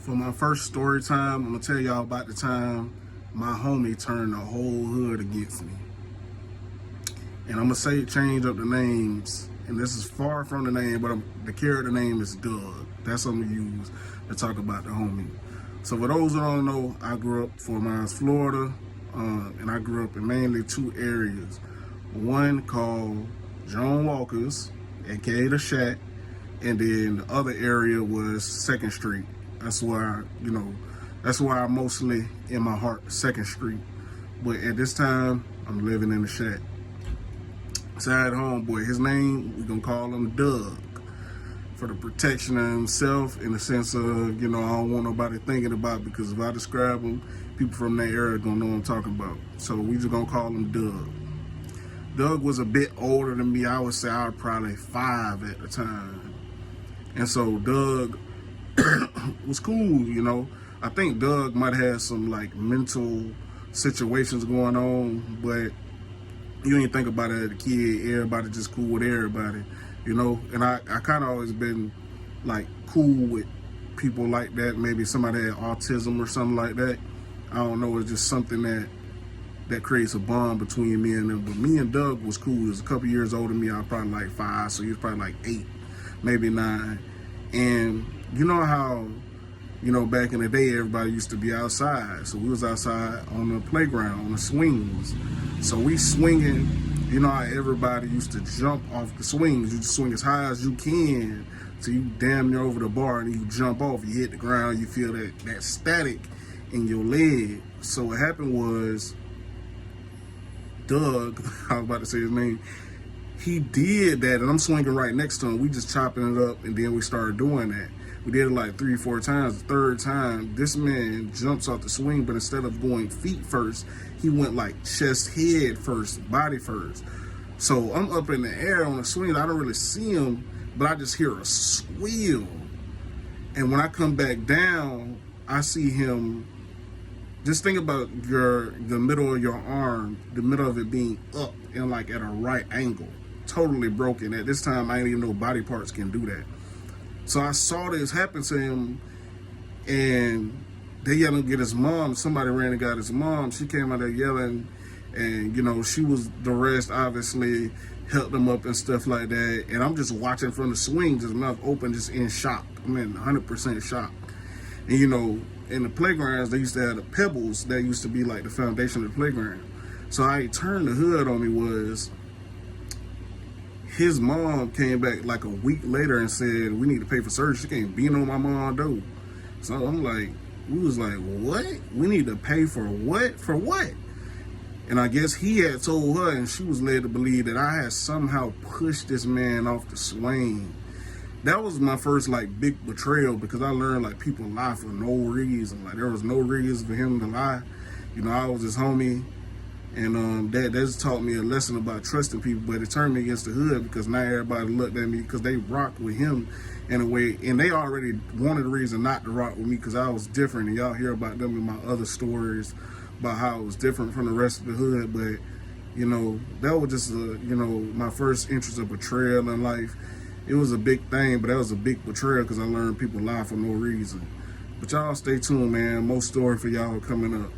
For my first story time, I'm gonna tell y'all about the time my homie turned the whole hood against me. And I'm gonna change up the names. And this is far from the name, but the character name is Doug. That's what I'm gonna use to talk about the homie. So for those who don't know, I grew up Fort Myers, Florida, and I grew up in mainly two areas. One called John Walker's, aka the Shack, and then the other area was 2nd Street. That's where that's where I mostly in my heart, 2nd Street. But at this time, I'm living in the Shack. So I had a homeboy, his name, we're gonna call him Doug, for the protection of himself, in the sense of, I don't want nobody thinking about, because if I describe him, people from that area gonna know what I'm talking about. So we just gonna call him Doug. Doug was a bit older than me. I would say I was probably 5 at the time. And so Doug was cool, I think Doug might have some mental situations going on, but you ain't think about it as a kid. Everybody just cool with everybody, and I kind of always been cool with people like that. Maybe somebody had autism or something like that. I don't know, it's just something that creates a bond between me and them. But me and Doug was cool. He was a couple years older than me. I was probably 5, so he was probably 8, maybe 9. And you know how, back in the day, everybody used to be outside. So we was outside on the playground, on the swings. So we swinging, how everybody used to jump off the swings. You just swing as high as you can till you damn near over the bar, and you jump off, you hit the ground, you feel that static in your leg. So what happened was, Doug, I was about to say his name, he did that, and I'm swinging right next to him. We just chopping it up, and then we started doing that. We did it 3 or 4 times. The third time, this man jumps off the swing, but instead of going feet first, he went chest, head first, body first. So I'm up in the air on the swing. I don't really see him, but I just hear a squeal. And when I come back down, I see him. Just think about the middle of your arm, the middle of it being up and at a right angle. Totally broken. At this time, I didn't even know body parts can do that. So I saw this happen to him, and they yelling to get his mom. Somebody ran and got his mom. She came out there yelling, and she was the rest, obviously, helped him up and stuff like that. And I'm just watching from the swing, just mouth open, just in shock. I'm in 100% shock. And in the playgrounds, they used to have the pebbles that used to be the foundation of the playground. So how he turned the hood on me was, his mom came back a week later and said, we need to pay for surgery. She can't beat on my mom, though. So I'm we was what? We need to pay for what? For what? And I guess he had told her, and she was led to believe that I had somehow pushed this man off the swing. That was my first big betrayal, because I learned people lie for no reason. There was no reason for him to lie. I was his homie. And that just taught me a lesson about trusting people, but it turned me against the hood, because now everybody looked at me, because they rocked with him in a way, and they already wanted a reason not to rock with me, because I was different, and y'all hear about them in my other stories about how it was different from the rest of the hood. But that was just my first interest of betrayal in life. It was a big thing, but that was a big betrayal, because I learned people lie for no reason. But y'all stay tuned, man. More story for y'all coming up.